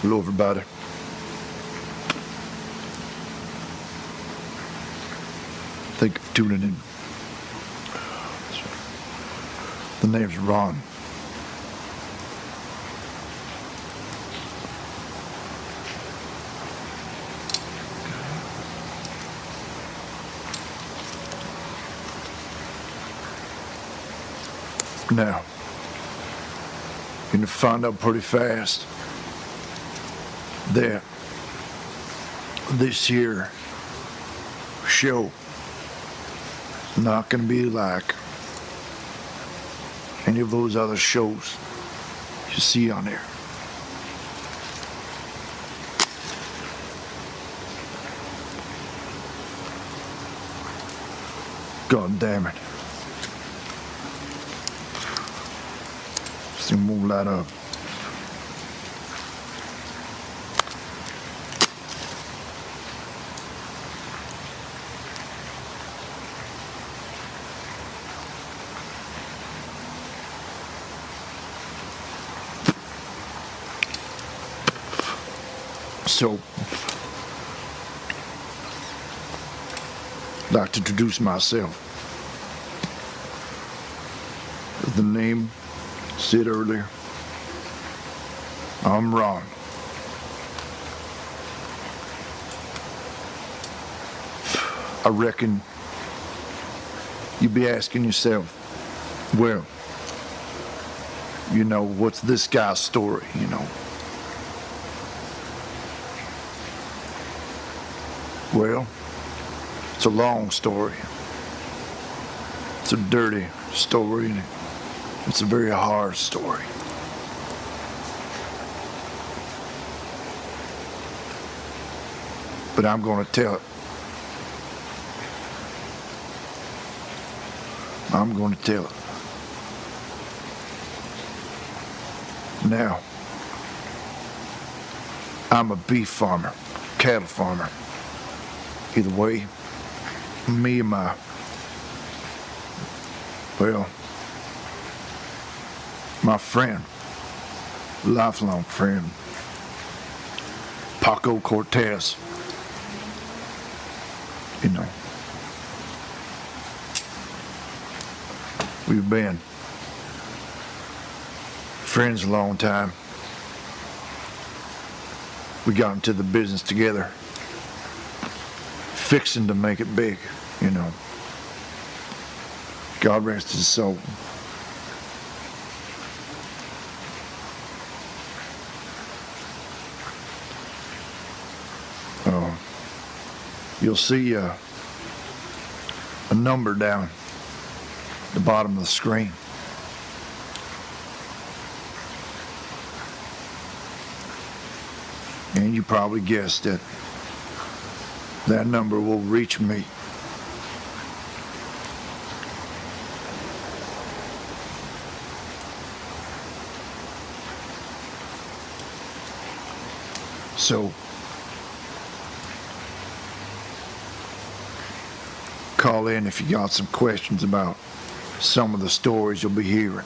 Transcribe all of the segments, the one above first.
Hello, everybody. Thank you for tuning in. The name's Ron. Now, you're going to find out pretty fast that this here show is not going to be like any of those other shows you see on there. God damn it. This thing won't light up. So, I'd like to introduce myself. As the name said earlier, I'm Ron. I reckon you'd be asking yourself, well, you know, what's this guy's story, you know? Well, it's a long story. It's a dirty story, and it's a very hard story. But I'm going to tell it. I'm going to tell it. Now, I'm a beef farmer, cattle farmer. Either way, me and my friend, lifelong friend, Paco Cortez, you know, we've been friends a long time. We got into the business together, fixing to make it big, you know. God rest his soul. You'll see a number down at the bottom of the screen. And you probably guessed it. That number will reach me. So, call in if you got some questions about some of the stories you'll be hearing.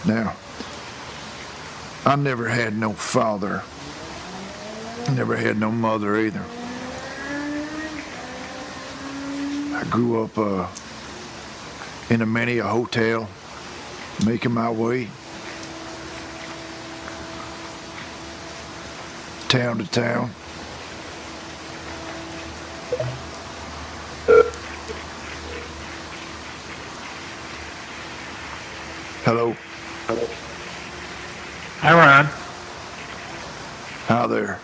Now, I never had no father, never had no mother either. I grew up in a hotel, making my way town to town. Hello. Hi, Ron. Hi there.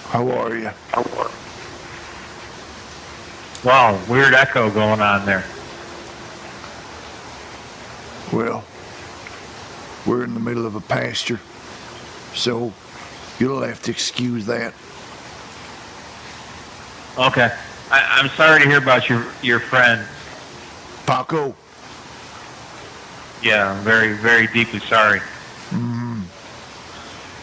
How are you? Wow, weird echo going on there. Well, we're in the middle of a pasture, so you'll have to excuse that. Okay. I'm sorry to hear about your friend. Paco. Yeah, I'm very, very deeply sorry.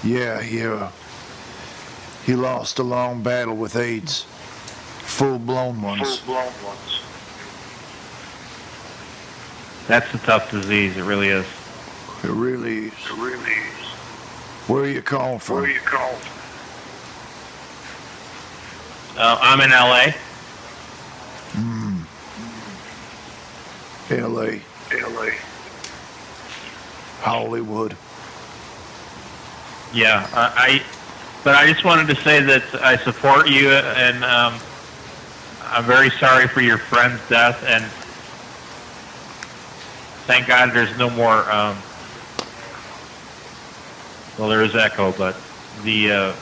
Yeah, he lost a long battle with AIDS. Full-blown ones. That's a tough disease. It really is. It really is. It really is. Where are you calling from? Where are you calling? I'm in LA. L.A., L.A. Hollywood. Yeah, but I just wanted to say that I support you, and I'm very sorry for your friend's death, and thank God there's no more. Well, there is echo, but the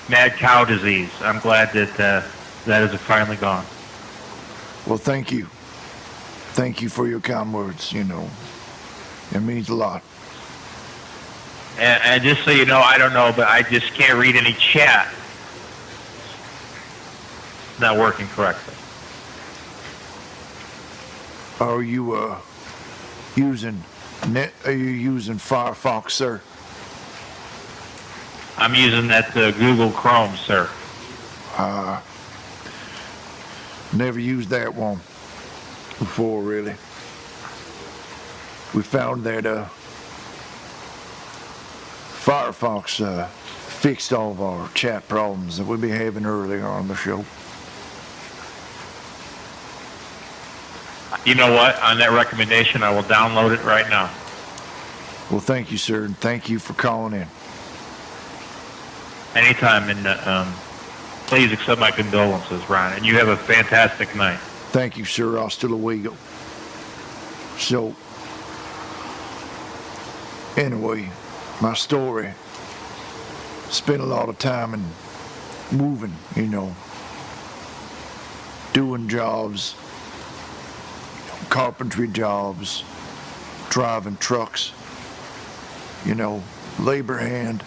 mad cow disease. I'm glad that that is finally gone. Well, thank you. Thank you for your kind words, you know. It means a lot. And just so you know, I don't know, but I just can't read any chat. It's not working correctly. Are you using net? Are you using Firefox, sir? I'm using that Google Chrome, sir. Never used that one before, really. We found that Firefox fixed all of our chat problems that we'd be having earlier on the show. You know what? On that recommendation, I will download it right now. Well, thank you, sir, and thank you for calling in. Anytime, and please accept my condolences, Ron. And you have a fantastic night. Thank you, sir. Hasta luego. So, anyway, my story. Spent a lot of time in moving, you know, doing jobs, carpentry jobs, driving trucks, you know, labor hand,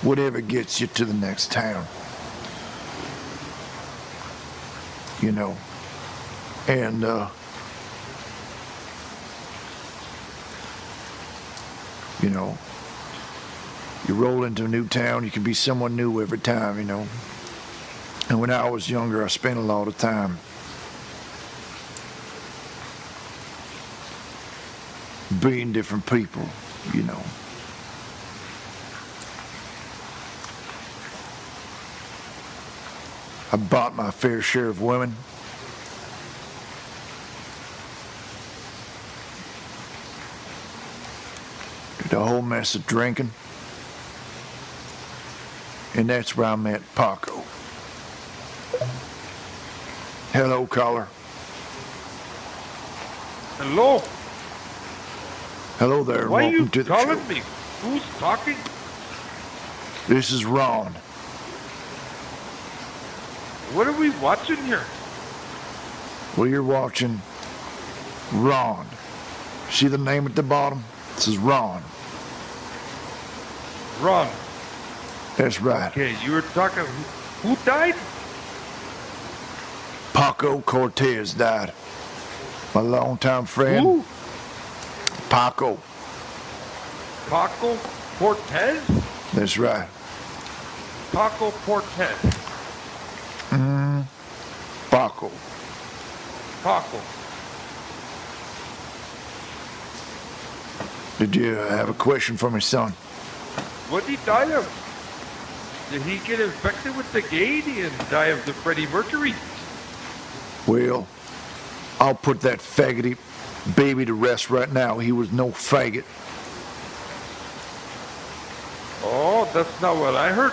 whatever gets you to the next town, you know, and you know, you roll into a new town, you can be someone new every time, you know. And when I was younger, I spent a lot of time being different people, you know. I bought my fair share of women. Did a whole mess of drinking. And that's where I met Paco. Hello, caller. Hello. Hello there. Why are you Welcome to the calling show. me? Who's talking? This is Ron. What are we watching here? Well, you're watching Ron. See the name at the bottom? This is Ron. Ron. That's right. Okay, you were talking. Who died? Paco Cortez died. My longtime friend. Who? Paco. Paco Cortez? That's right. Paco Cortez. Paco. Paco. Did you have a question for me, son? What did he die of? Did he get infected with the gaiety and die of the Freddie Mercury? Well, I'll put that faggoty baby to rest right now. He was no faggot. Oh, that's not what I heard.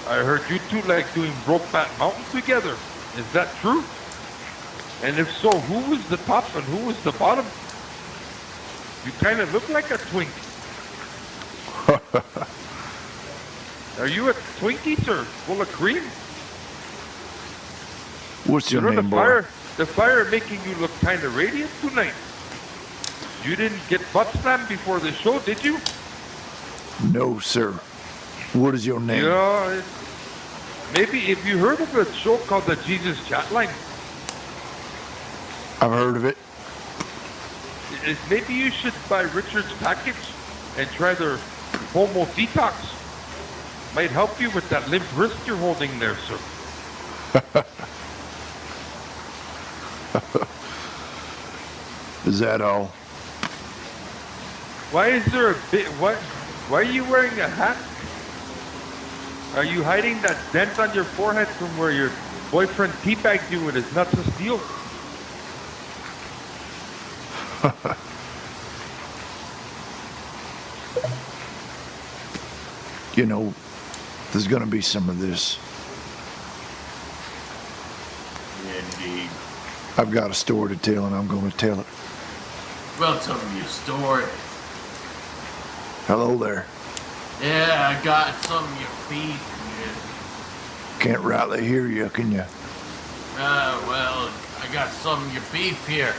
I heard you two like doing Brokeback Mountain together. Is that true? And if so, who was the top and who was the bottom? You kind of look like a twink. Are you a Twinkies or full of cream? What's your You know, name, boy? the fire making you look kind of radiant tonight. You didn't get butt slammed before the show, did you? No, sir. What is your name? Yeah, maybe if you heard of a show called the Jesus Chatline, I've heard of it. maybe you should buy Richard's package and try their Homo Detox. Might help you with that limp wrist you're holding there, sir. Is that all? Why is there a bit? What? Why are you wearing a hat? Are you hiding that dent on your forehead from where your boyfriend teabagged you with his nuts of steel? You know, there's gonna be some of this. Indeed. I've got a story to tell, and I'm gonna tell it. Well, tell me your story. Hello there. Yeah, I got some of your beef here. Can't rightly hear you, can you? Well, I got some of your beef here.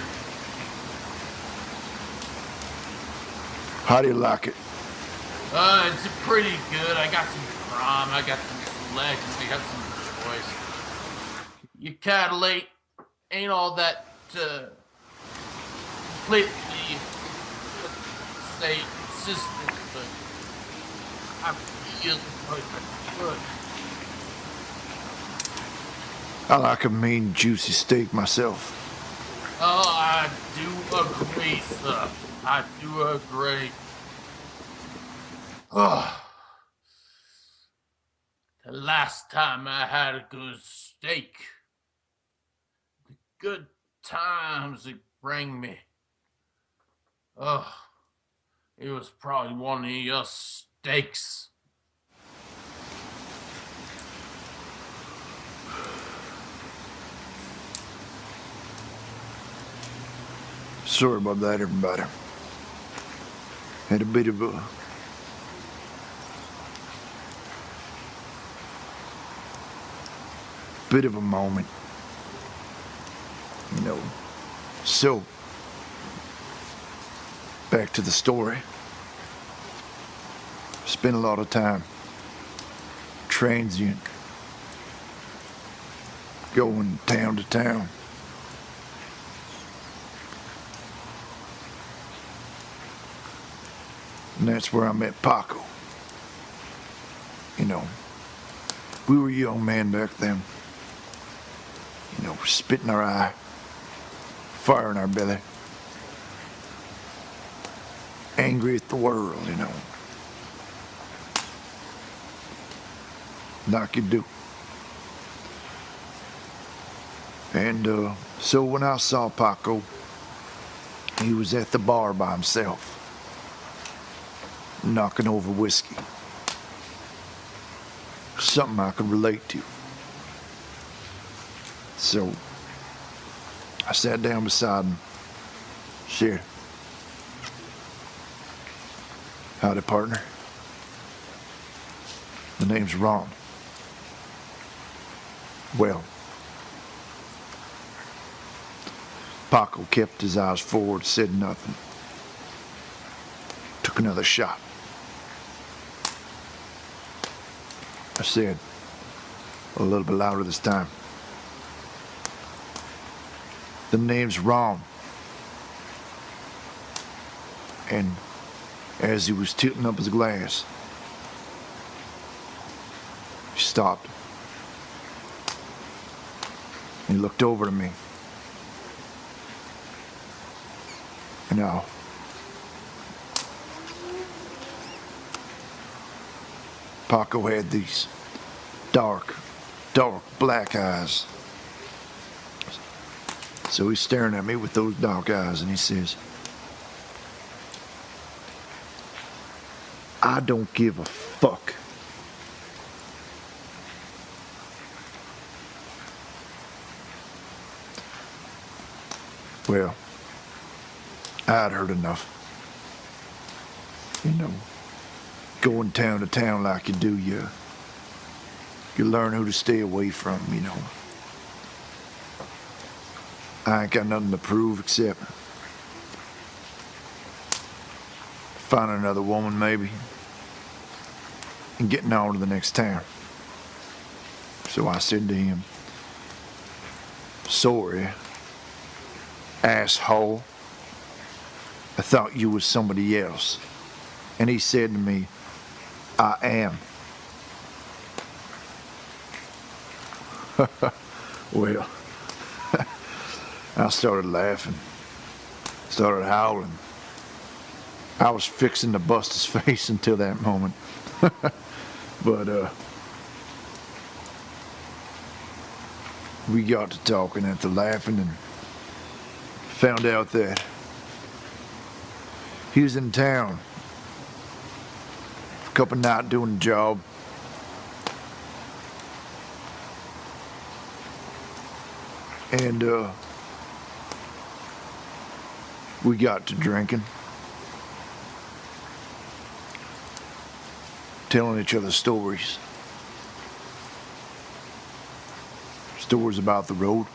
How do you like it? It's pretty good. I got some prime, I got some selections, I got some choice. Your catalate ain't all that, completely, say, consistent, but I feel like good. I like a mean, juicy steak myself. Oh, I do agree, sir. I do agree. Oh, the last time I had a good steak, the good times it bring me. Oh, it was probably one of your steaks. Sorry about that, everybody. Had a bit of a moment, you know. So, back to the story. Spent a lot of time transient, going town to town. And that's where I met Paco. You know, we were young men back then. You know, spit in our eye, fire in our belly, angry at the world, you know. Like you do. And so when I saw Paco, he was at the bar by himself, knocking over whiskey. Something I could relate to. So I sat down beside him, shared. Howdy, partner. The name's Ron. Well, Paco kept his eyes forward, said nothing. Took another shot. I said, a little bit louder this time. The name's Ron. And as he was tilting up his glass, he stopped. He looked over to me. And now, Paco had these dark black eyes. So he's staring at me with those dark eyes and he says, I don't give a fuck. Well, I'd heard enough. You know, going town to town like you do, you learn who to stay away from, you know. I ain't got nothing to prove except finding another woman maybe and getting on to the next town. So I said to him, sorry, asshole. I thought you was somebody else. And he said to me, I am. Well, I started laughing, started howling. I was fixing to bust his face until that moment. But we got to talking after laughing and found out that he was in town for a couple nights doing a job. And we got to drinking, telling each other stories. Stories about the road.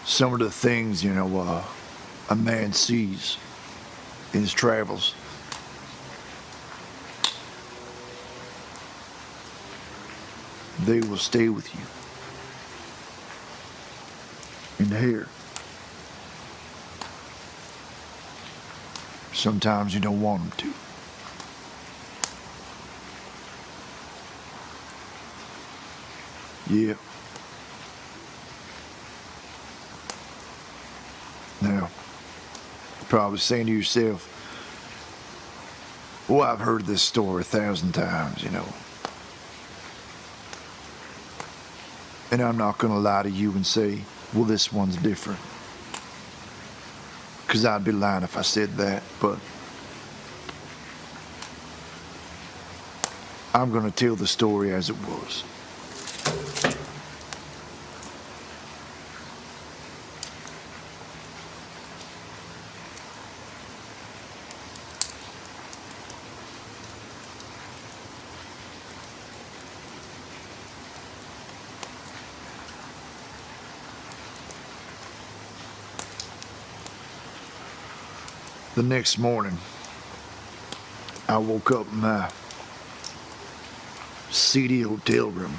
Some of the things, you know, a man sees in his travels. They will stay with you. In here. Sometimes you don't want them to. Yeah. Now, you're probably saying to yourself, well, I've heard this story 1,000 times, you know. And I'm not going to lie to you and say, well, this one's different. Because I'd be lying if I said that, but I'm going to tell the story as it was. The next morning, I woke up in my seedy hotel room.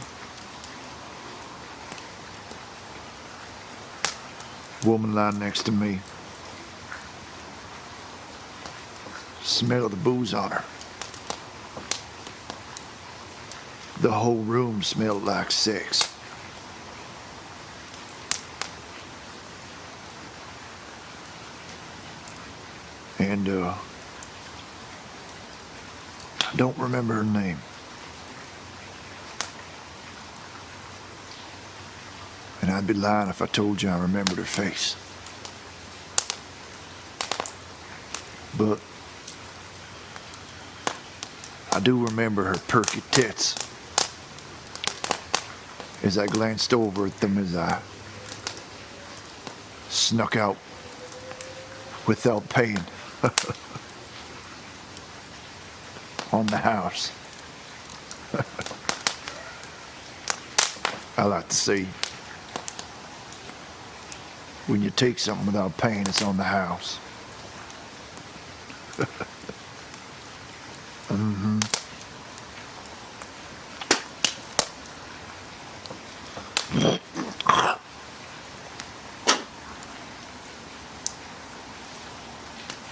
Woman lying next to me. Smell of the booze on her. The whole room smelled like sex. And I don't remember her name. And I'd be lying if I told you I remembered her face. But I do remember her perky tits as I glanced over at them as I snuck out without paying. On the house. I like to say, when you take something without paying, it's on the house. Mm-hmm.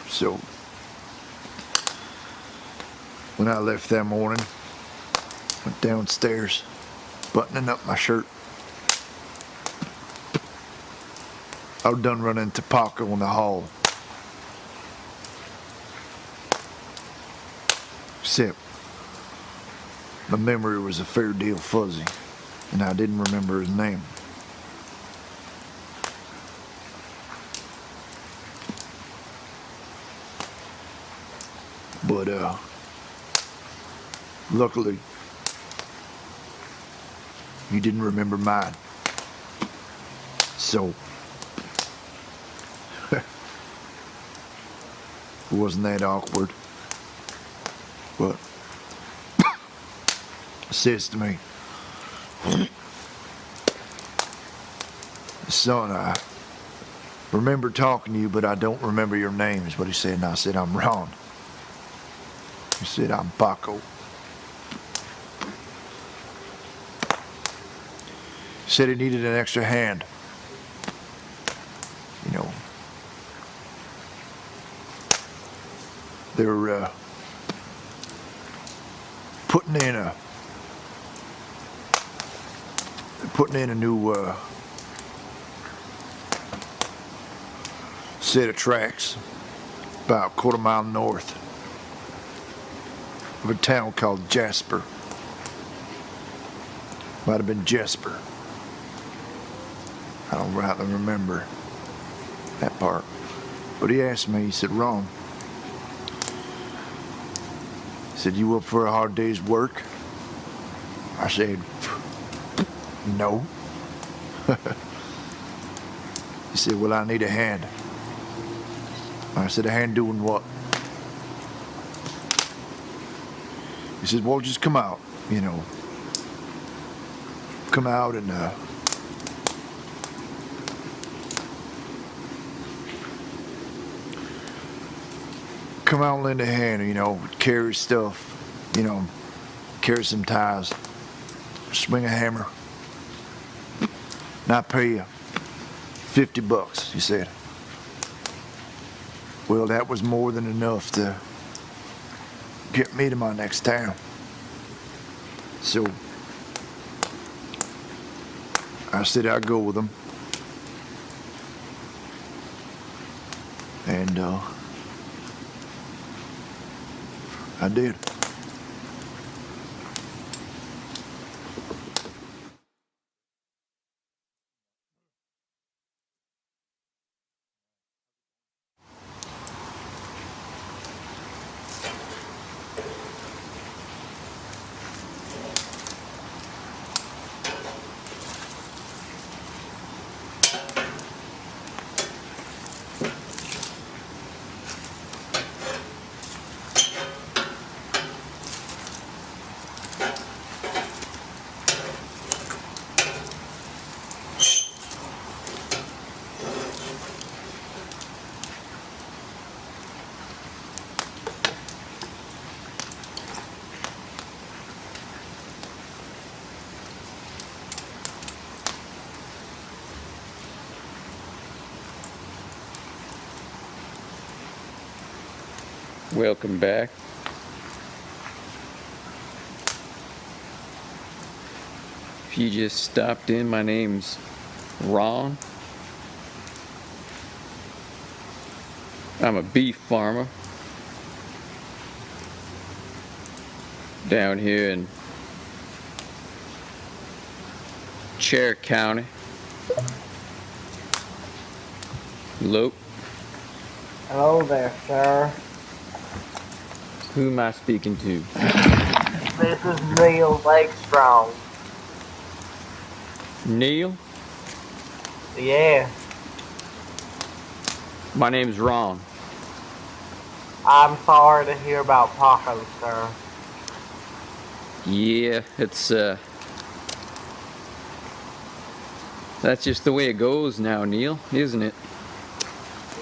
So, when I left that morning, went downstairs, buttoning up my shirt. I was done running into Paco in the hall. Except, my memory was a fair deal fuzzy, and I didn't remember his name. But, luckily, he didn't remember mine. So, it wasn't that awkward. But, says to me, son, I remember talking to you, but I don't remember your name, is what he said. And I said, I'm wrong. He said, I'm Paco. He said he needed an extra hand. You know, they're putting in a new set of tracks about a quarter mile north of a town called Jasper. Might have been Jesper. I don't rightly remember that part. But he asked me, he said, Ron, he said, you up for a hard day's work? I said, no. He said, well, I need a hand. I said, a hand doing what? He said, well, just come out, you know. Come out and come out and lend a hand, you know, carry stuff, you know, carry some ties, swing a hammer. And I pay you $50, he said. Well, that was more than enough to get me to my next town. So I said I'd go with him. And I did. Welcome back. If you just stopped in, my name's Ron. I'm a beef farmer down here in Cherokee County. Hello. Hello there, sir. Who am I speaking to? This is Neil Lakestrong. Neil? Yeah, My name's Ron. I'm sorry to hear about Paco, sir. Yeah, it's that's just the way it goes now, Neil, isn't it?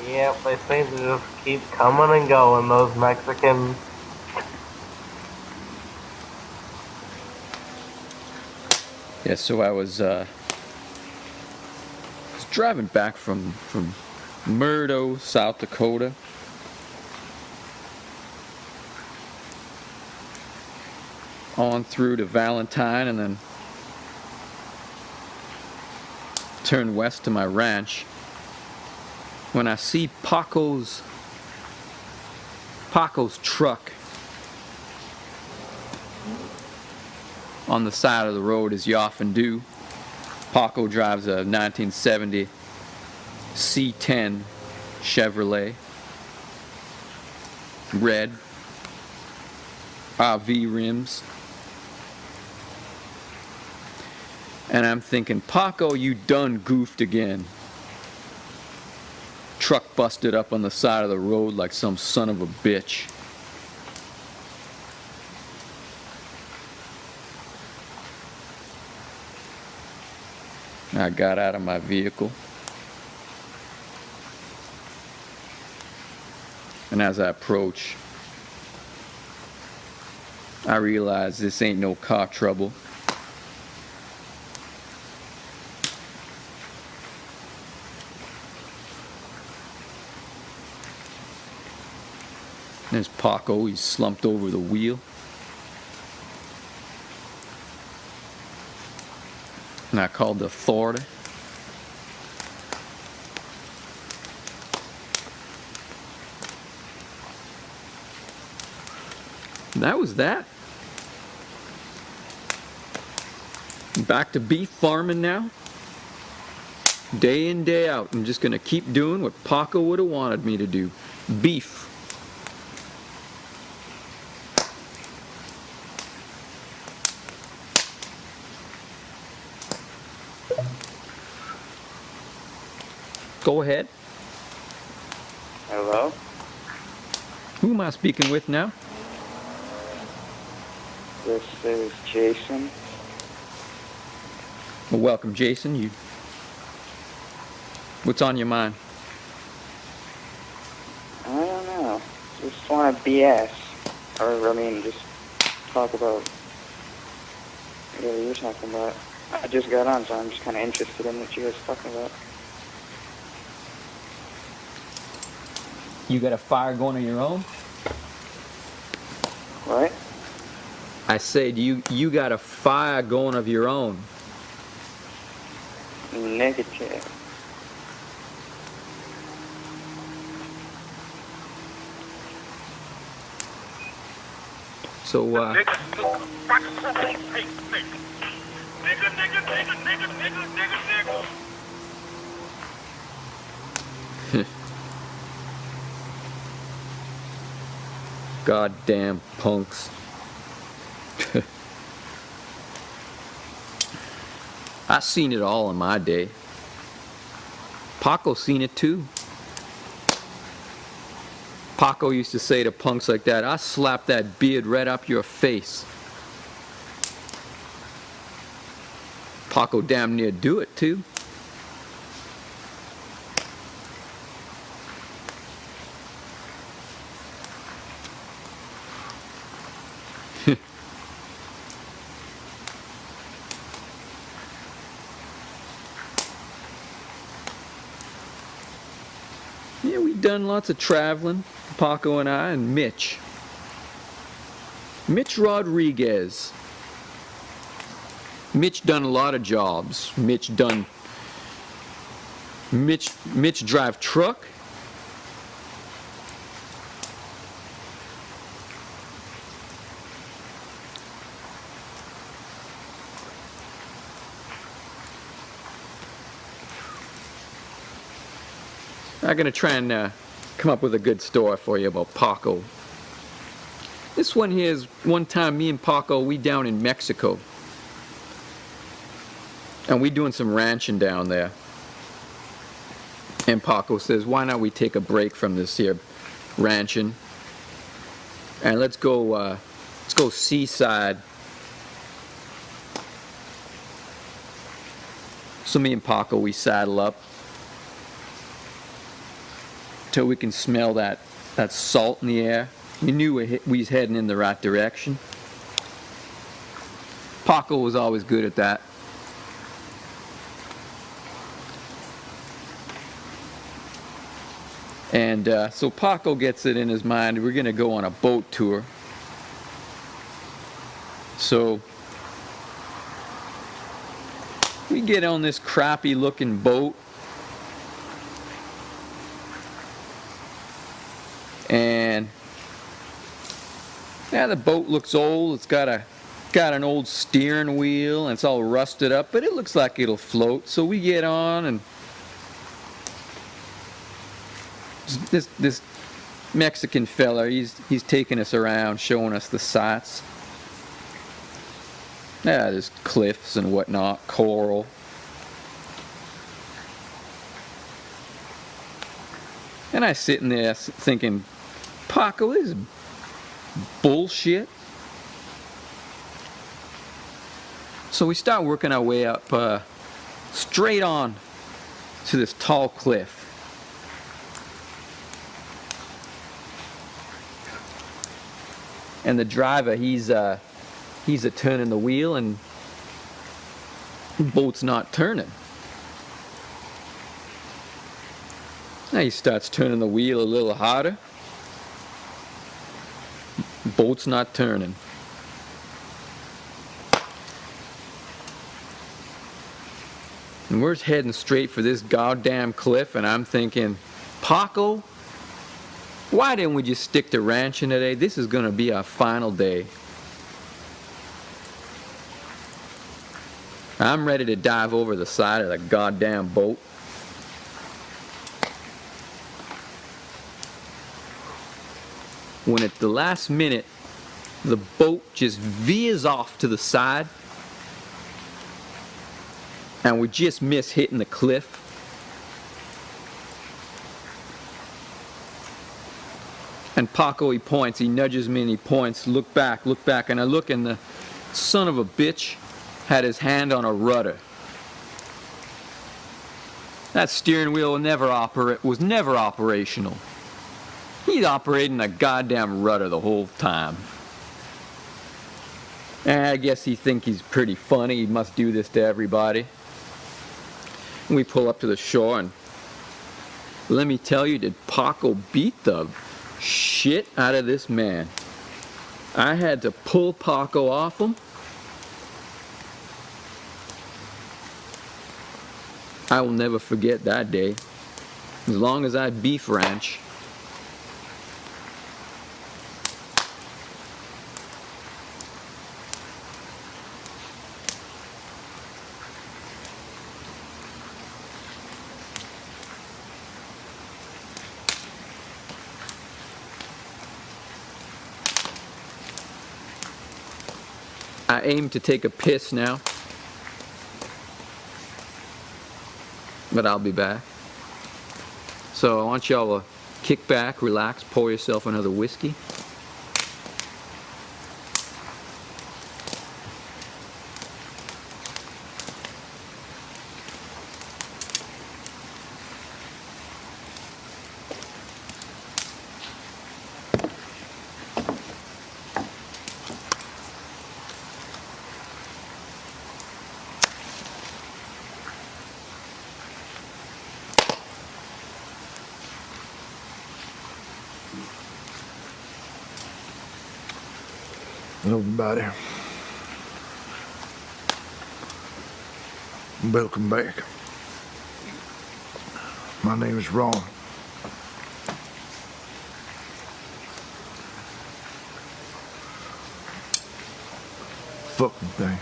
Yep, they seem to just keep coming and going, those Mexicans. Yeah, so I was driving back from Murdo, South Dakota. On through to Valentine and then turn west to my ranch. When I see Paco's truck on the side of the road, as you often do. Paco drives a 1970 C10 Chevrolet, red, RV rims. And I'm thinking, Paco, you done goofed again. Truck busted up on the side of the road like some son of a bitch. I got out of my vehicle. And as I approach, I realize this ain't no car trouble. There's Paco, he's slumped over the wheel. And I called the authority. that was that. Back to beef farming now. Day in, day out. I'm just going to keep doing what Paco would have wanted me to do. Beef. Go ahead. Hello? Who am I speaking with now? This is Jason. Well, welcome, Jason. What's on your mind? I don't know. Just want to BS. Or, I mean, just talk about whatever you're talking about. I just got on, so I'm just kind of interested in what you guys are talking about. You got a fire going of your own? What? I said you got a fire going of your own. Negative. So, goddamn punks. I seen it all in my day. Paco seen it too. Paco used to say to punks like that, "I slap that beard right up your face." Paco damn near do it too. Yeah, we've done lots of traveling, Paco and I, and Mitch. Mitch Rodriguez. Mitch done a lot of jobs. Mitch drive truck. I'm going to try and come up with a good story for you about Paco. This one here is one time me and Paco, we down in Mexico. And we doing some ranching down there. And Paco says, why not we take a break from this here ranching and let's go seaside. So me and Paco, we saddle up till we can smell that salt in the air. We knew we was heading in the right direction. Paco was always good at that. And so Paco gets it in his mind, we're going to go on a boat tour. So we get on this crappy looking boat. And yeah, the boat looks old. It's got an old steering wheel and it's all rusted up, but it looks like it'll float. So we get on, and this Mexican fella, he's taking us around, showing us the sights. Yeah, there's cliffs and whatnot, coral. And I sitting there thinking, Paco, this is bullshit. So we start working our way up straight on to this tall cliff. And the driver, he's a turning the wheel, and the boat's not turning. Now he starts turning the wheel a little harder. Boat's not turning. And we're heading straight for this goddamn cliff, and I'm thinking, Paco, Why didn't we just stick to ranching today? This is going to be our final day. I'm ready to dive over the side of the goddamn boat. When at the last minute, the boat just veers off to the side, and we just miss hitting the cliff. And Paco, he points, he nudges me and he points, look back, and I look, and the son of a bitch had his hand on a rudder. That steering wheel was never operational. He's operating a goddamn rudder the whole time. And I guess he thinks he's pretty funny, he must do this to everybody. And we pull up to the shore, and let me tell you, did Paco beat the shit out of this man. I had to pull Paco off him. I will never forget that day. As long as I beef ranch. I aim to take a piss now, but I'll be back. So I want y'all to kick back, relax, pour yourself another whiskey. Hello, everybody. Welcome back. My name is Ron. Fucking thing.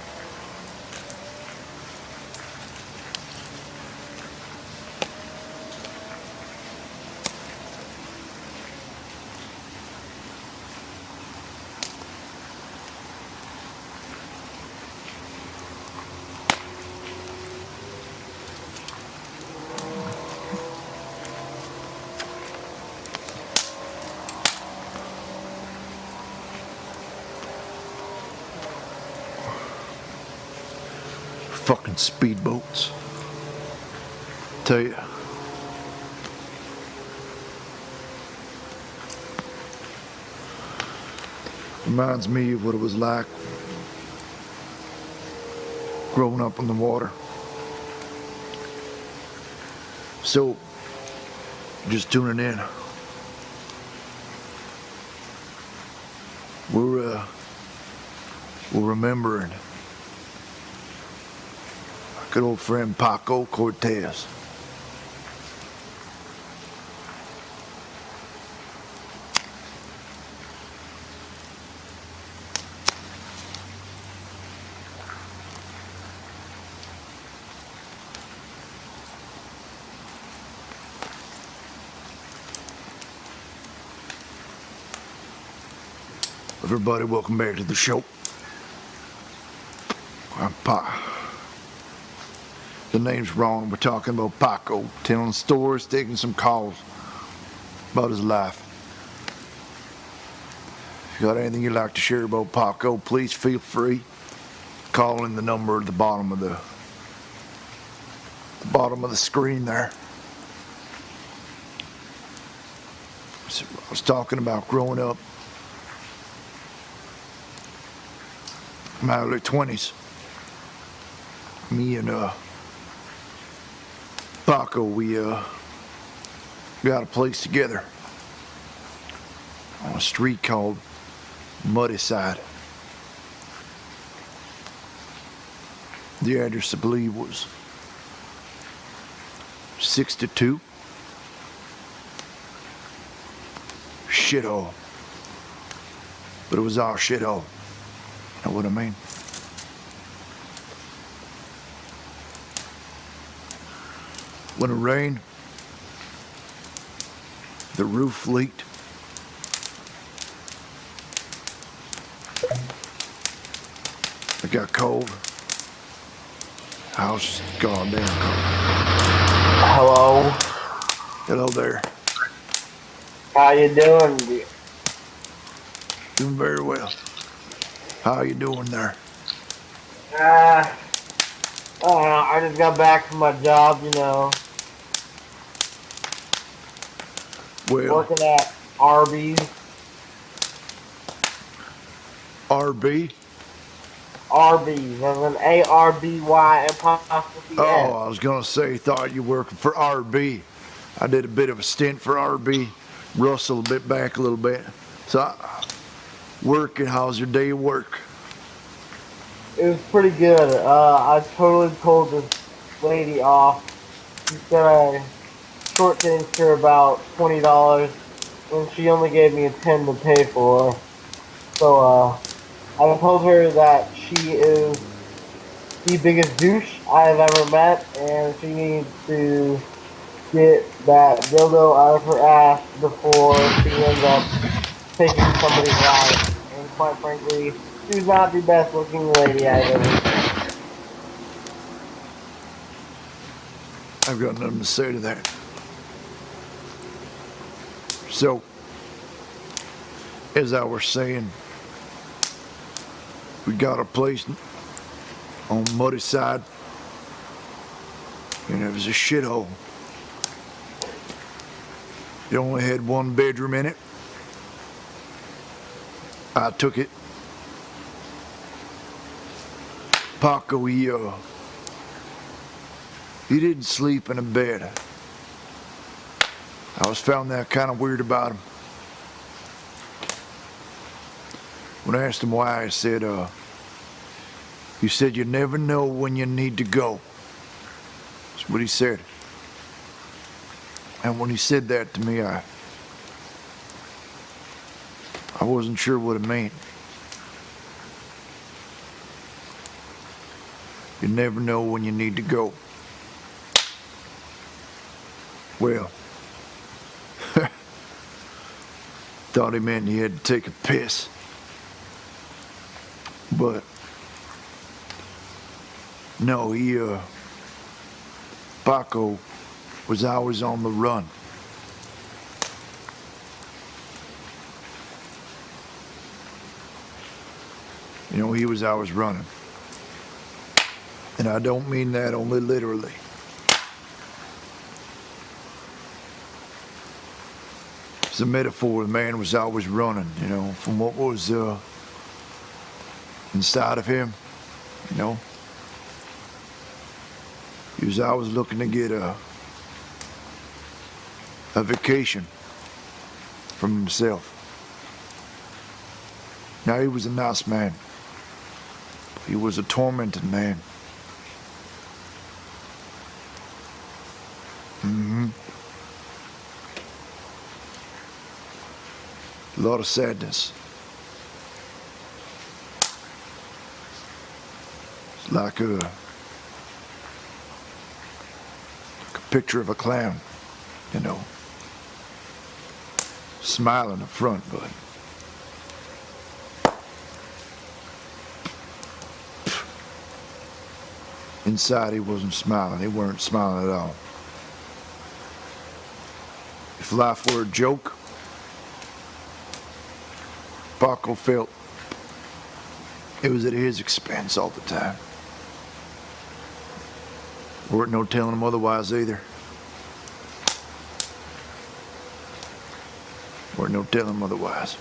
Fucking speedboats. Tell you. Reminds me of what it was like growing up on the water. So, just tuning in. We're remembering good old friend Paco Cortez. Everybody, welcome back to the show. I'm The name's Ron. We're talking about Paco, telling stories, taking some calls about his life. If you got anything you'd like to share about Paco, please feel free. Call in the number at the bottom of the screen there. So I was talking about growing up in my early 20s. Me and Paco, we got a place together on a street called Muddy Side. The address, I believe, was 62 shithole. But it was our shithole. Know what I mean? When it rained, the roof leaked. It got cold. House is gone down cold. Hello. Hello there. How you doing? Doing very well. How you doing there? I don't know. I just got back from my job, you know, Well, working at Arby's. RB? Arby's, as an A-R-B-Y apostrophe Oh, S. I was gonna say, thought you were working for RB. I did a bit of a stint for RB, rustled a bit back a little bit. So, working, how's your day of work? It was pretty good. I totally told this lady off. She said I shortchanged her about $20 when she only gave me a 10 to pay for. So, I told her that she is the biggest douche I have ever met, and she needs to get that dildo out of her ass before she ends up taking somebody's life. And quite frankly, she's not the best looking lady I've ever seen. I've got nothing to say to that. So, as I was saying, we got a place on Muddy Side, and it was a shithole. It only had one bedroom in it. I took it. Paco, he didn't sleep in a bed. I was found that kind of weird about him. When I asked him why, I said, you said you never know when you need to go. That's what he said. And when he said that to me, I wasn't sure what it meant. You never know when you need to go. Well, thought he meant he had to take a piss. But no, Paco was always on the run. You know, he was always running. And I don't mean that only literally. It's a metaphor. The man was always running, you know, from what was inside of him, you know. He was always looking to get a vacation from himself. Now, he was a nice man. He was a tormented man. A lot of sadness. It's like a picture of a clown, you know, smiling up front, but inside he wasn't smiling. He weren't smiling at all. If life were a joke, Paco felt it was at his expense all the time. Weren't no telling him otherwise either. Weren't no telling him otherwise.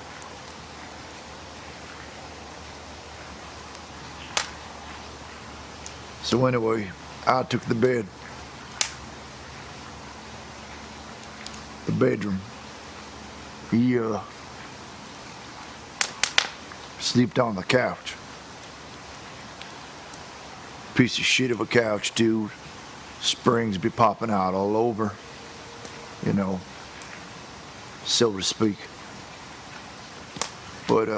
So anyway, I took the bed. The bedroom. He slept on the couch. Piece of shit of a couch, too. Springs be popping out all over, you know, so to speak. but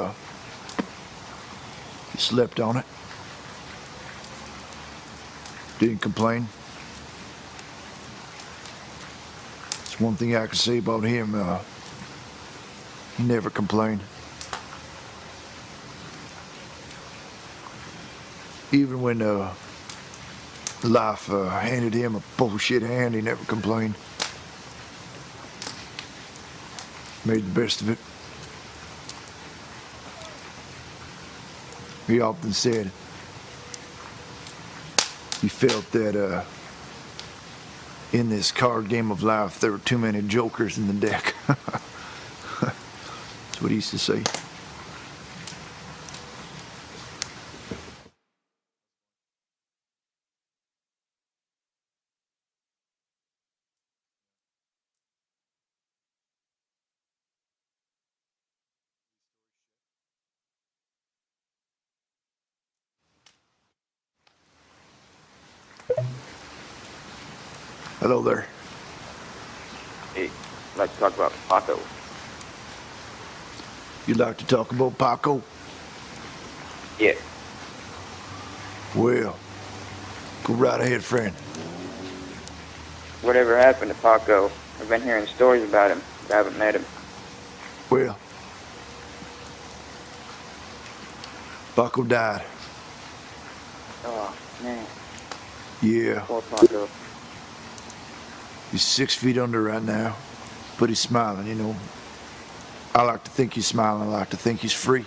he slept on it. Didn't complain. It's one thing I can say about him. He never complained. Even when life handed him a bullshit hand, he never complained. Made the best of it. He often said he felt that in this card game of life there were too many jokers in the deck. That's what he used to say. Hello there. Hey, I'd like to talk about Paco. You'd like to talk about Paco? Yeah. Well, go right ahead, friend. Whatever happened to Paco? I've been hearing stories about him, but I haven't met him. Well, Paco died. Oh, man. Yeah, Poor Paco. he's 6 feet under right now, but he's smiling, you know. I like to think he's smiling. I like to think he's free.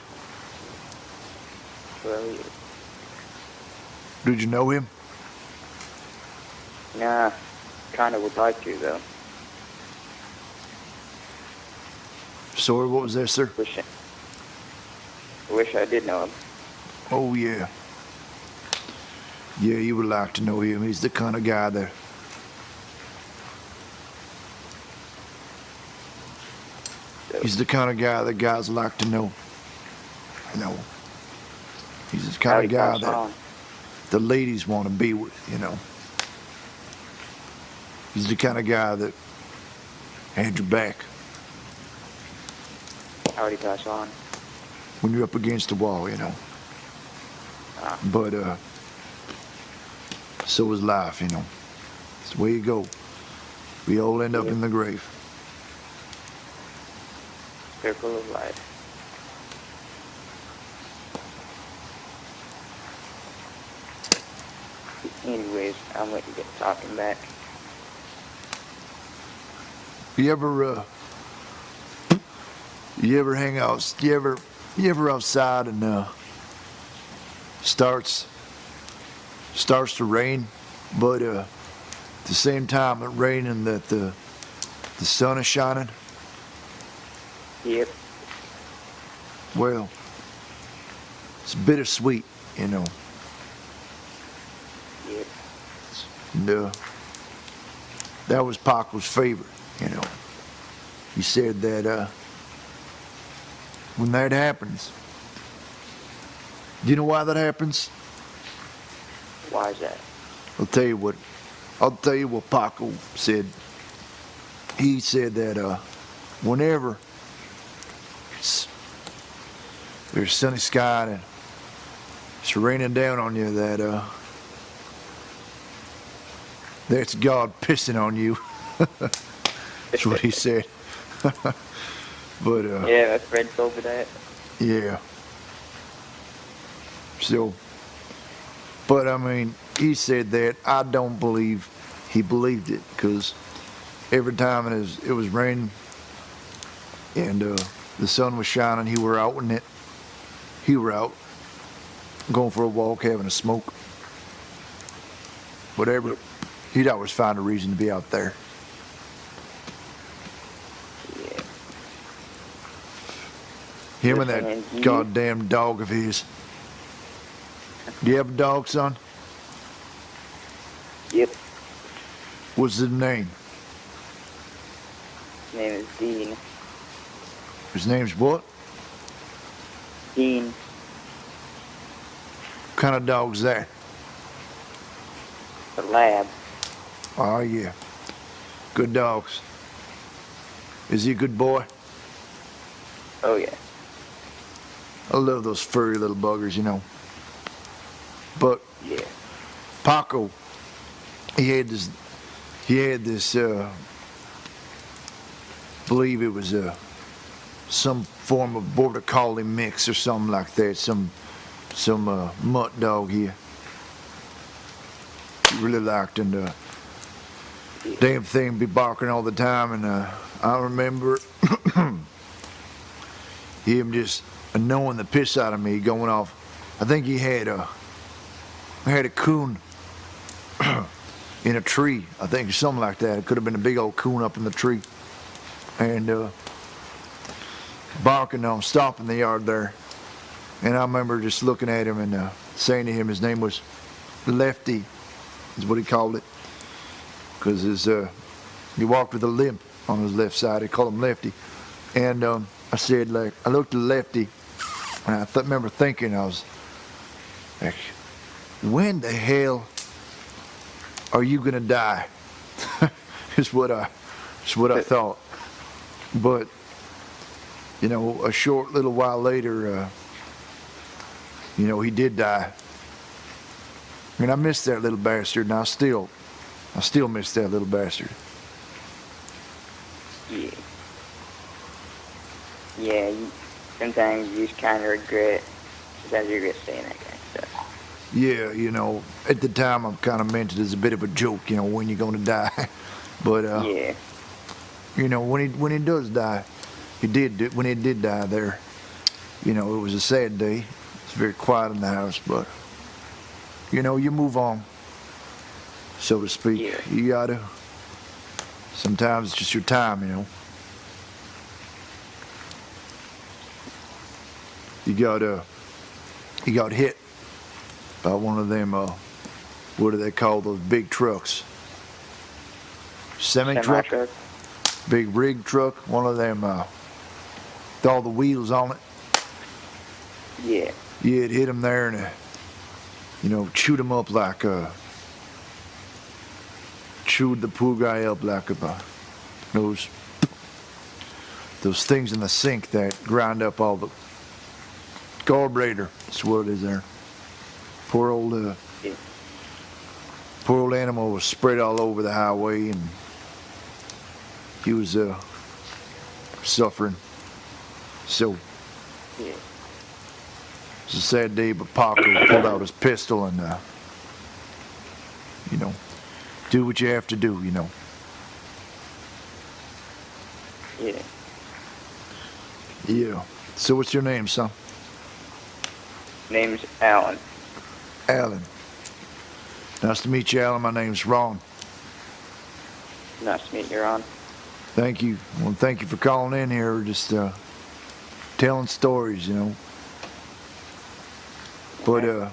Well, he... Did you know him? Nah, kinda would like to, though. Sorry, what was that, sir? Wish I did know him. Oh, yeah. Yeah, you would like to know him. He's the kind of guy that... He's the kind of guy that guys like to know. You know. He's the kind of guy that the ladies want to be with, you know. He's the kind of guy that had your back How'd he pass on? when you're up against the wall, you know. But, so is life, you know. It's the way you go. We all end up in the grave. Circle of life. Anyways, I'll let you get talking back. You ever hang out? You ever outside and starts to rain, but at the same time it raining that the sun is shining? Yep. Well, it's bittersweet, you know. Yep. And that was Paco's favorite, you know. He said that when that happens, do you know why that happens? Why is that? I'll tell you what Paco said. He said that whenever there's sunny sky and it's raining down on you, that's God pissing on you. That's what he said. But yeah, that's Fred told me that. yeah. So, but I mean, he said that. I don't believe he believed it, because every time it was raining and the sun was shining, he were out in it. He were out going for a walk, having a smoke, whatever. He'd always find a reason to be out there. Yeah. Him and that goddamn dog of his. Do you have a dog, son? Yep. What's his name? His name is Dean. His name's what? Dean. What kind of dog's that? The lab. Oh, yeah. Good dogs. Is he a good boy? Oh, yeah. I love those furry little buggers, you know. But Yeah. Paco, he had this, believe it was some form of border collie mix or something like that. Some mutt dog he really liked, and damn thing be barking all the time. And I remember him just annoying the piss out of me, going off. I think he had a coon in a tree, I think, something like that. It could have been a big old coon up in the tree, and barking on, stomping the yard there. And I remember just looking at him and saying to him, his name was Lefty, is what he called it, because he walked with a limp on his left side. He called him Lefty. And I said, like, I looked at Lefty, and I remember thinking, I was like, when the hell are you gonna die? is what I thought. But you know, a short little while later, you know, he did die. And I miss that little bastard, and I still miss that little bastard. Yeah. Yeah, sometimes you just kind of regret saying that kind of stuff. Yeah, you know, at the time I kind of meant it as a bit of a joke, you know, when you're gonna die. But yeah. You know, when he does die, when he did die there, you know, it was a sad day. It's very quiet in the house, but you know, you move on, so to speak. Yeah. You gotta. Sometimes it's just your time, you know. He got hit by one of them, what do they call those big trucks? Semi-truck? Big rig truck, one of them with all the wheels on it. Yeah. Yeah, it hit him there, and you know, chewed him up like chewed the poor guy up like those things in the sink that grind up all the carburetor. That's what it is there. Poor old animal was spread all over the highway, and he was suffering. So Yeah. it's a sad day, but Paco pulled out his pistol and you know, do what you have to do, you know. Yeah. Yeah. So what's your name, son? Name's Alan. Alan. Nice to meet you, Alan. My name's Ron. Nice to meet you, Ron. Thank you. Well, thank you for calling in here. Just telling stories, you know. But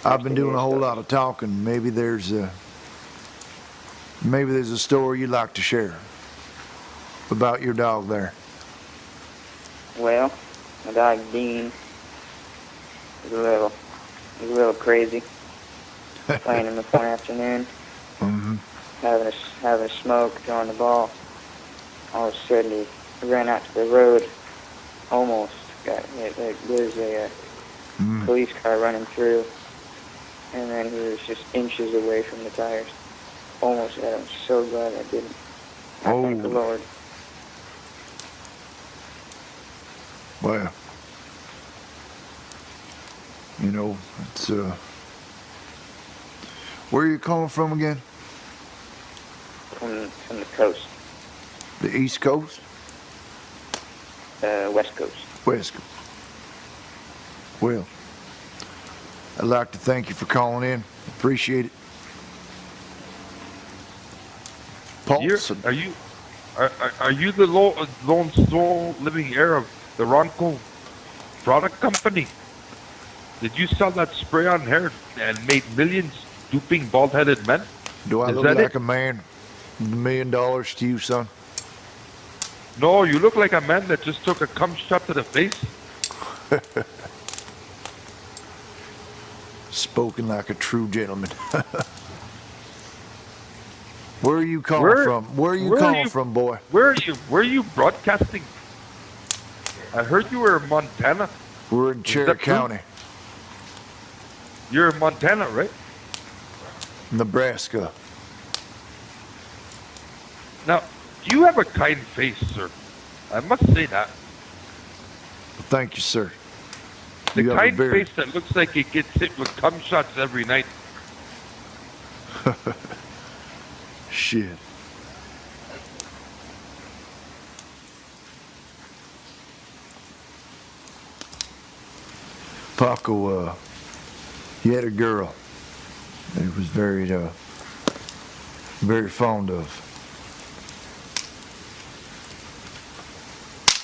I've been doing a whole lot of talking. Maybe there's a story you'd like to share about your dog there. Well, my dog Dean is a little crazy. Playing in the one afternoon, having a smoke, throwing the ball. All of a sudden, he ran out to the road. Almost got hit. There's a police car running through, and then he was just inches away from the tires. Almost got him. So glad I didn't. I thank the Lord. Well, you know, it's where are you calling from again? From the coast. The East Coast? West Coast. West Coast. Well, I'd like to thank you for calling in. Appreciate it. Paulson. Are you the lone sole living heir of the Ronco product company? Did you sell that spray-on hair and made millions duping bald-headed men? Do I Is look that like it? a man with $1 million to you, son? No, you look like a man that just took a cum shot to the face. Spoken like a true gentleman. Where are you calling from? Where are you calling from, boy? Where are you broadcasting? I heard you were in Montana. We're in Cherry that true? County, You're in Montana, right? Nebraska. Now, do you have a kind face, sir? I must say that. Thank you, sir. The You have a kind very- face that looks like it gets hit with cum shots every night. Shit. Paco, he had a girl that he was very fond of.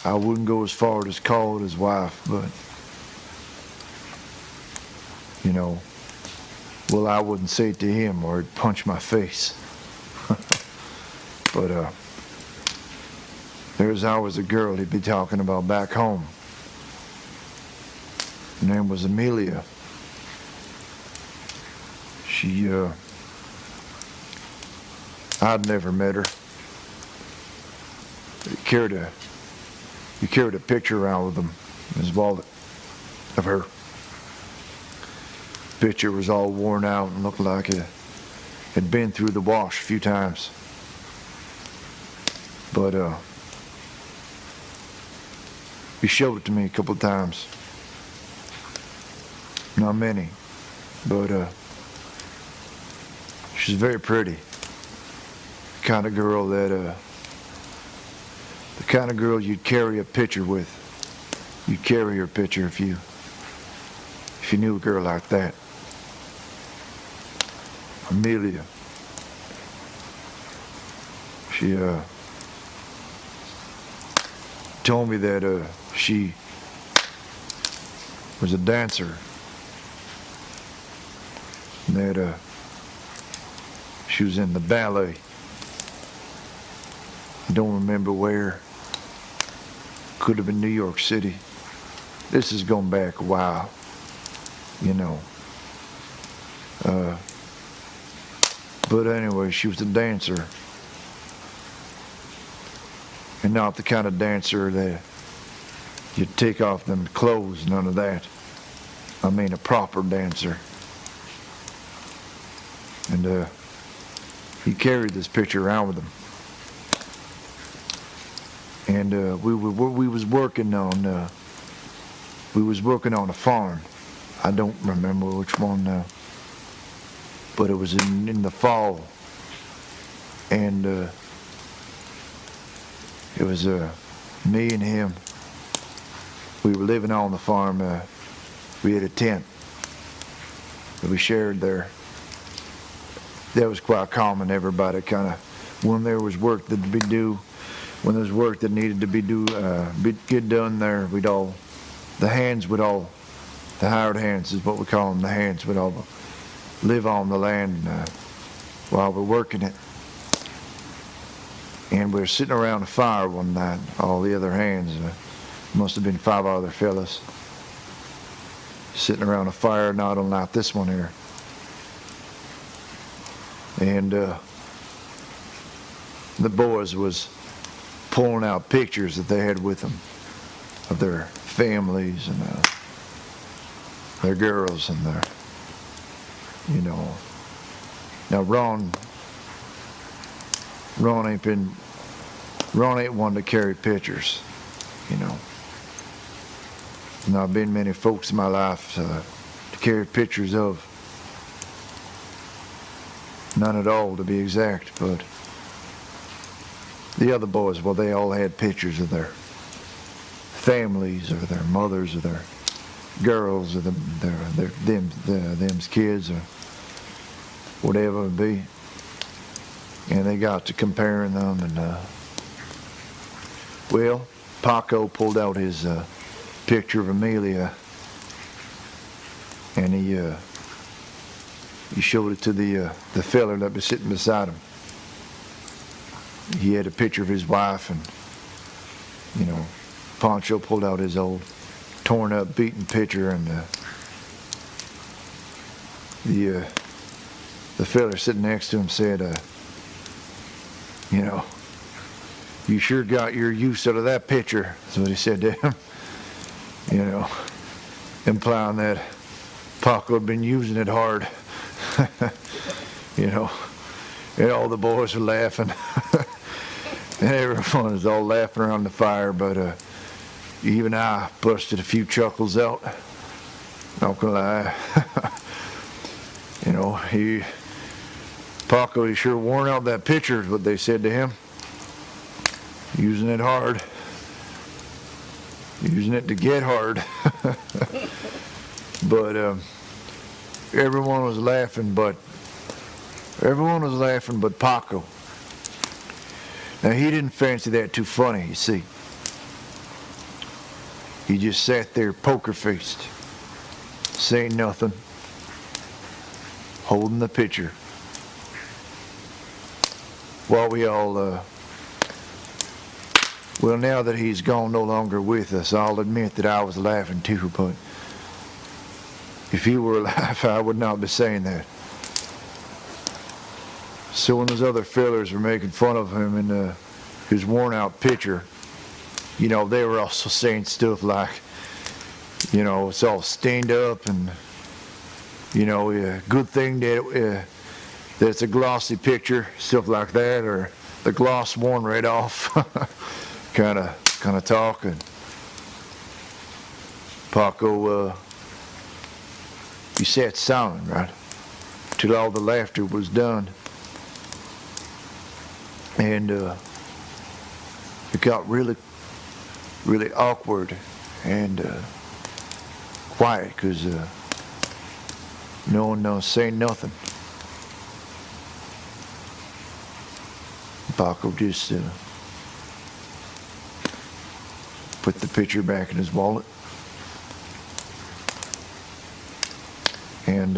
I wouldn't go as far as call it his wife, but, you know, well, I wouldn't say it to him or he'd punch my face. But there's always a girl he'd be talking about back home. Her name was Amelia. She, I'd never met her. He carried a picture around with him in his wallet of her. Picture was all worn out and looked like it had been through the wash a few times. But he showed it to me a couple of times. Not many, but she's very pretty. The kind of girl that the kind of girl you'd carry a picture with. You'd carry her picture if you knew a girl like that. Amelia. She told me that she was a dancer. And that she was in the ballet. I don't remember where. Could have been New York City. This is going back a while, you know. But anyway, she was a dancer. And not the kind of dancer that you'd take off them clothes, none of that. I mean a proper dancer. And he carried this picture around with him. And we was working on a farm. I don't remember which one now, but it was in the fall, and it was me and him. We were living on the farm. We had a tent that we shared there. That was quite common. Everybody kind of, when there was work that to be due. When there was work that needed to be get done there, the hired hands is what we call them, the hands would all live on the land while we're working it. And we were sitting around a fire one night, all the other hands, must have been 5 other fellas, sitting around a fire, not unlike this one here. And the boys was pulling out pictures that they had with them of their families and their girls and their, you know. Now Ron ain't one to carry pictures, you know. And I've been many folks in my life to carry pictures of. None at all, to be exact, but the other boys, well, they all had pictures of their families or their mothers or their girls or them's kids or whatever it be. And they got to comparing them, and well, Paco pulled out his picture of Amelia, and he showed it to the fella that was sitting beside him. He had a picture of his wife, and, you know, Pancho pulled out his old torn up, beaten picture, and the fella sitting next to him said, you know, you sure got your use out of that picture. That's what he said to him. You know, implying that Paco had been using it hard. You know, and all the boys were laughing. And everyone was all laughing around the fire, but even I busted a few chuckles out. Not gonna lie. You know, Paco, he sure worn out that pitcher, is what they said to him. Using it hard. Using it to get hard. But everyone was laughing but Paco. Now, he didn't fancy that too funny, you see. He just sat there poker-faced, saying nothing, holding the pitcher. While we all, well, now that he's gone no longer with us, I'll admit that I was laughing too, but if he were alive, I would not be saying that. So when those other fellers were making fun of him and his worn-out pitcher, you know, they were also saying stuff like, you know, it's all stained up and, you know, good thing that it's a glossy picture, stuff like that, or the gloss worn right off, kind of talking. Paco, he sat silent, right, till all the laughter was done, and it got really awkward and quiet because no one was saying nothing. Paco just put the picture back in his wallet and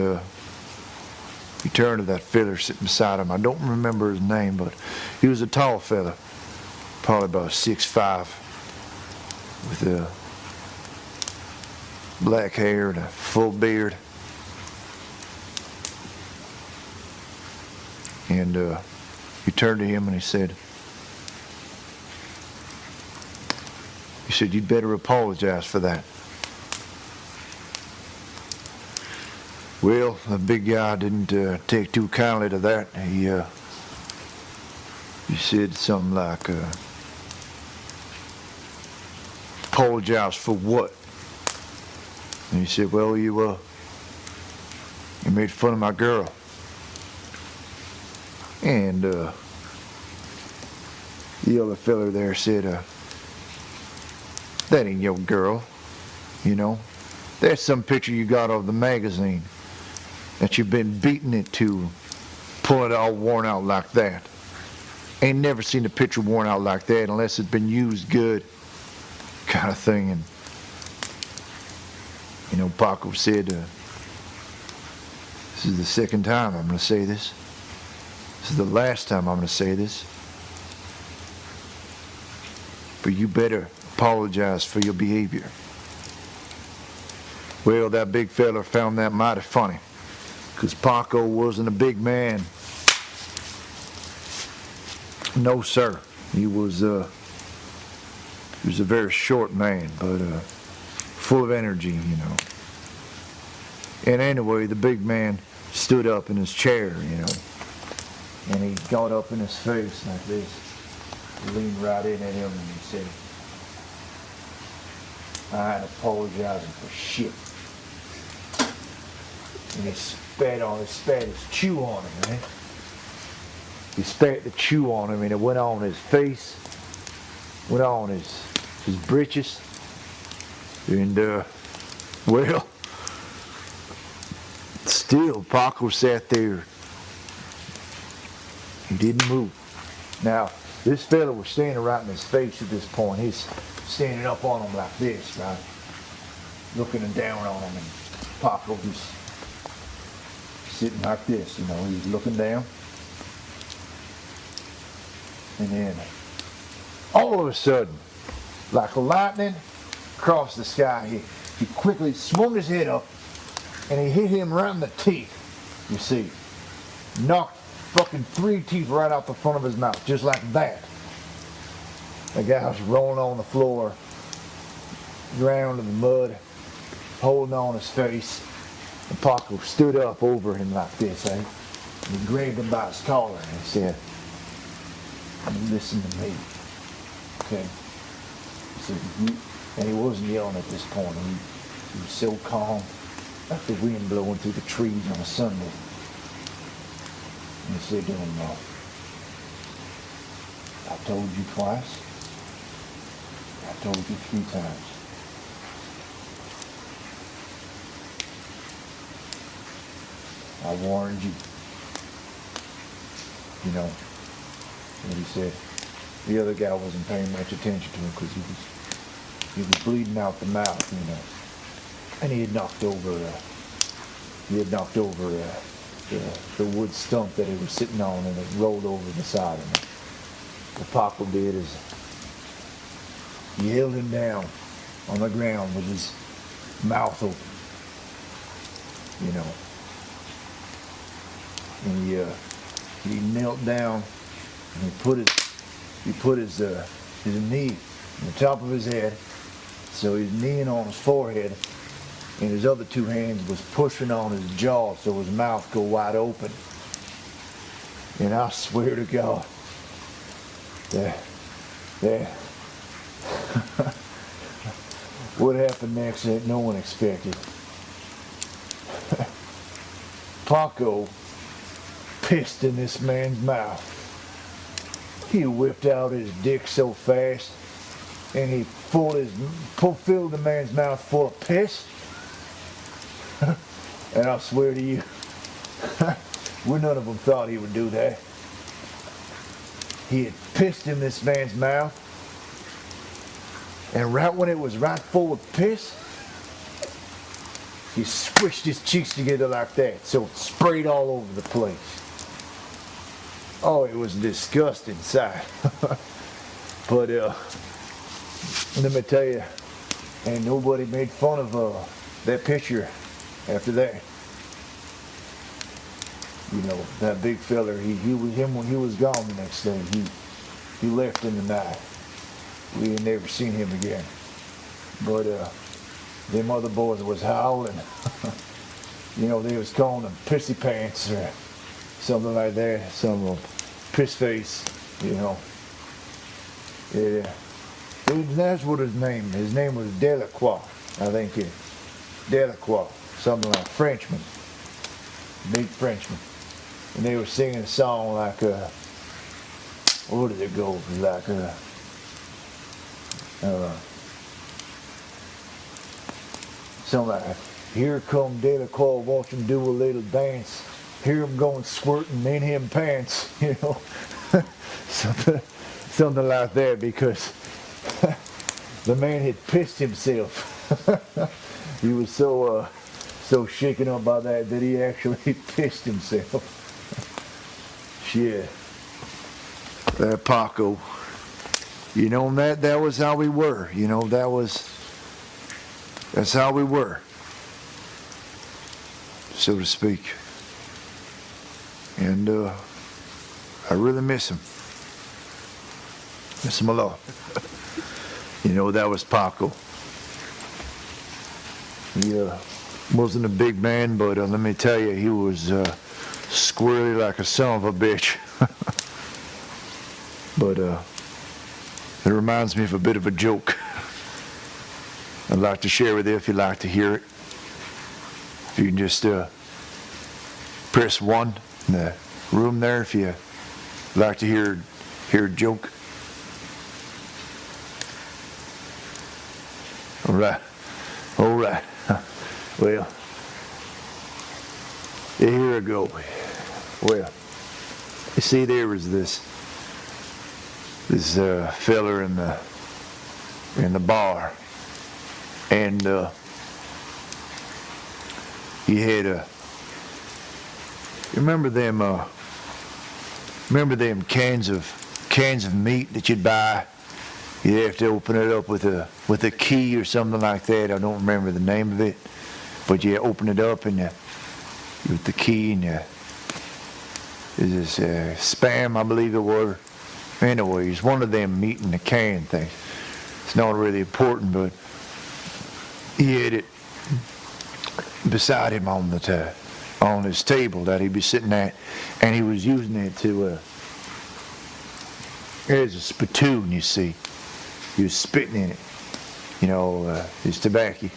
he turned to that fella sitting beside him. I don't remember his name, but he was a tall fella, probably about 6'5", with black hair and a full beard. And he turned to him and he said, "You'd better apologize for that." Well, the big guy didn't take too kindly to that. He said something like, "Apologize for what?" And he said, "Well, you made fun of my girl." And the other fella there said, "That ain't your girl, you know. That's some picture you got of the magazine that you've been beating it to pull it all worn out like that. Ain't never seen a picture worn out like that unless it's been used good," kind of thing. And you know, Paco said, "This is the second time I'm going to say this. This is the last time I'm going to say this. But you better apologize for your behavior." Well, that big fella found that mighty funny, because Paco wasn't a big man. No, sir. He was a very short man, but full of energy, you know. And anyway, the big man stood up in his chair, you know, and he got up in his face like this. He leaned right in at him and he said, "I ain't apologizing for shit." And he spat his chew on him, man. He spat the chew on him and it went on his face, went on his britches, and well, still Paco sat there. He didn't move. Now, this fella was standing right in his face at this point. He's standing up on him like this, right? Looking down on him, and Paco just sitting like this, you know. He's looking down. And then, all of a sudden, like lightning across the sky, he quickly swung his head up, and he hit him right in the teeth, you see. Knocked fucking 3 teeth right out the front of his mouth, just like that. The guy was rolling on the floor, drowned in the mud. holding on his face. And Paco stood up over him like this, eh? And he grabbed him by his collar and he said, listen to me, okay? He said, and he wasn't yelling at this point. He was so calm, like the wind blowing through the trees on a Sunday. And he said to him, I told you twice. I told you 3 times. I warned you. You know, and he said the other guy wasn't paying much attention to him because he was bleeding out the mouth, you know, and he had knocked over the wood stump that he was sitting on, and it rolled over the side of him. What Paco did is he held him down on the ground with his mouth open, you know, and he knelt down and he put his knee on the top of his head, so he's kneeing on his forehead, and his other 2 hands was pushing on his jaw so his mouth go wide open. And I swear to God that what happened next that no one expected. Paco pissed in this man's mouth. He whipped out his dick so fast, and he filled the man's mouth full of piss. And I swear to you, none of them thought he would do that. He had pissed in this man's mouth, and right when it was right full of piss, he squished his cheeks together like that, so it sprayed all over the place. Oh, it was a disgusting sight. But let me tell you, ain't nobody made fun of that picture after that. You know, that big feller, he was him when he was gone the next day. He left in the night. We ain't never seen him again. But them other boys was howling. You know, they was calling them pissy pants or something like that. Some of them piss face, you know. Yeah. That's what his name was Delacroix, I think it. Delacroix, something like Frenchman. Big Frenchman. And they were singing a song like, what did it go? Like, something like, here come Delacroix, watch him do a little dance. Hear him going squirting in him pants, you know. something like that, because the man had pissed himself. He was so shaken up by that he actually pissed himself. Shit. That Paco. You know, that was how we were. You know, that's how we were, so to speak. And I really miss him. Miss him a lot. You know, that was Paco. He wasn't a big man, but let me tell you, he was squirrely like a son of a bitch. But it reminds me of a bit of a joke I'd like to share with you if you'd like to hear it. If you can just press 1 in the room there if you'd like to hear a joke. All right. Well, here I go. Well, you see, there was this feller in the bar, and he had remember them cans of meat that you'd buy. You have to open it up with a key or something like that. I don't remember the name of it, but you open it up and with the key, and this Spam, I believe it was. Anyways, one of them meat in the can things. It's not really important, but he had it beside him on on his table that he'd be sitting at, and he was using it to as a spittoon, you see. He was spitting in it, you know, his tobacco.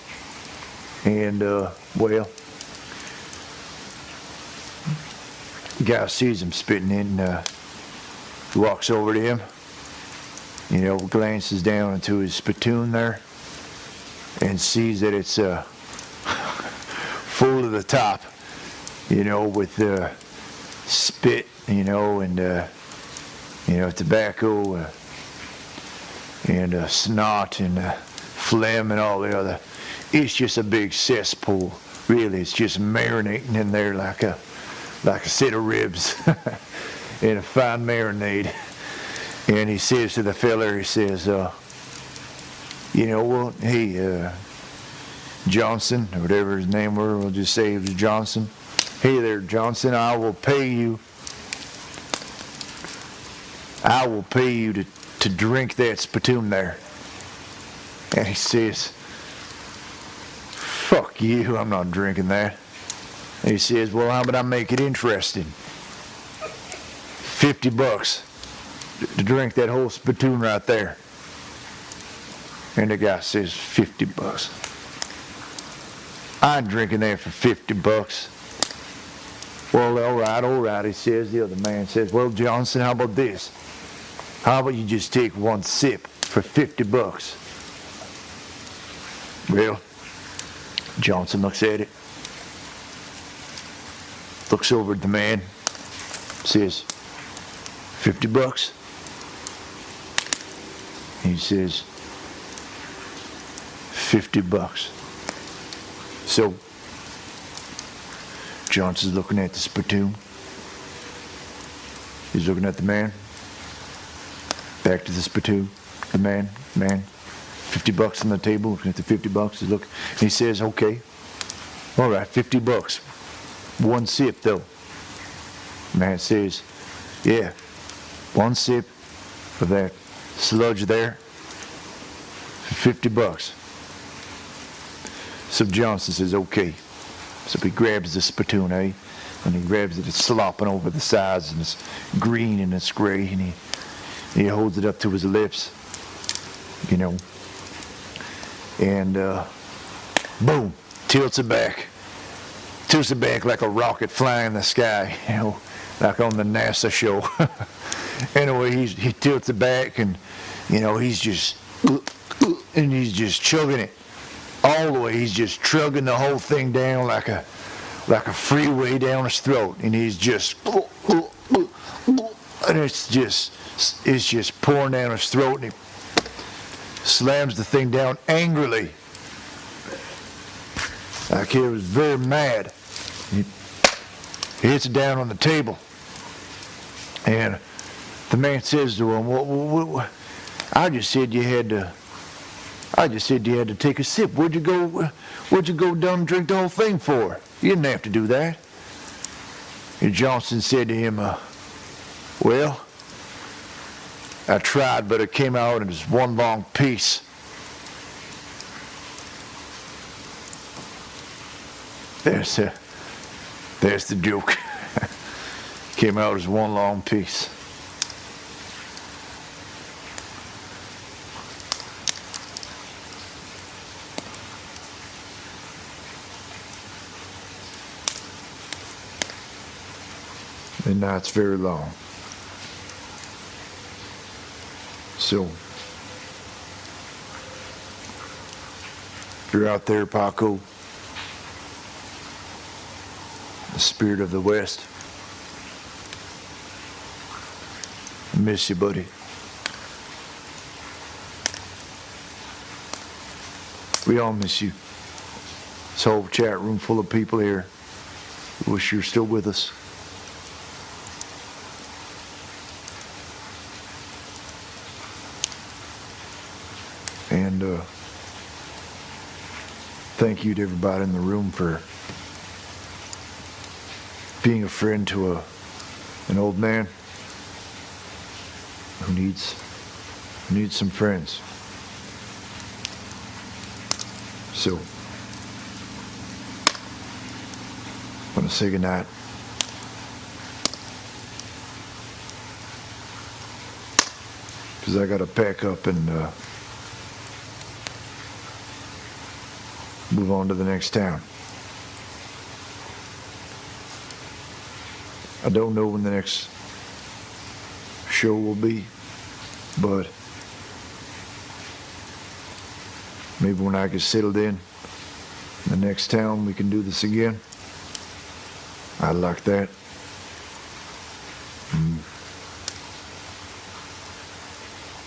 And well, the guy sees him spitting in, he walks over to him, you know, glances down into his spittoon there, and sees that it's full to the top, you know, with spit, you know, and you know, tobacco and snot and phlegm and all the other. It's just a big cesspool, really. It's just marinating in there like a set of ribs in a fine marinade. And he says to the fella, he says, you know, well, hey, Johnson, or whatever his name were, we'll just say it was Johnson. Hey there, Johnson, I will pay you to drink that spittoon there. And he says, fuck you, I'm not drinking that. And he says, well, how about I make it interesting? $50 to drink that whole spittoon right there. And the guy says, $50. I ain't drinking that for $50. Well, all right, he says. The other man says, well, Johnson, how about this? How about you just take one sip for $50? Well, Johnson looks at it, looks over at the man, says, $50? He says, $50. So, Johnson's looking at the spittoon. He's looking at the man. Back to the spittoon. The man, $50 on the table, looking at the $50. He's looking. He says, okay, all right, $50. One sip, though. The man says, yeah, one sip of that sludge there for $50. So Johnson says, okay. So he grabs the spittoon, and he grabs it, it's slopping over the sides, and it's green and it's gray, and he holds it up to his lips, you know, and boom, tilts it back like a rocket flying in the sky, you know, like on the NASA show. Anyway, he tilts it back, and you know, he's just chugging it all the way. He's just chugging the whole thing down like a freeway down his throat, and he's just, and it's just pouring down his throat, and he slams the thing down angrily, like he was very mad. He hits it down on the table, and the man says to him, I just said you had to take a sip. Where'd you go down and drink the whole thing for? You didn't have to do that. And Johnson said to him, well, I tried, but it came out as one long piece. There's the joke. Came out as one long piece. And now it's very long. So, if you're out there, Paco, the spirit of the West, I miss you, buddy. We all miss you. This whole chat room full of people here. Wish you're still with us. And thank you to everybody in the room for being a friend to an old man who needs some friends. gonna say goodnight. Because I gotta pack up and move on to the next town. I don't know when the next show will be, but maybe when I get settled in the next town we can do this again. I like that.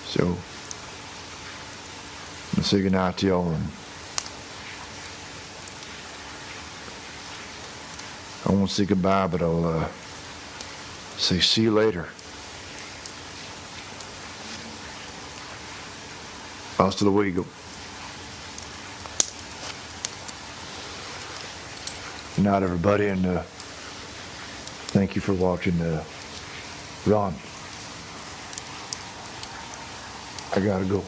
So, I'm gonna say goodnight to y'all, and I won't say goodbye, but I'll say see you later. Hasta luego. Good night, everybody, and thank you for watching. Ron, I gotta go.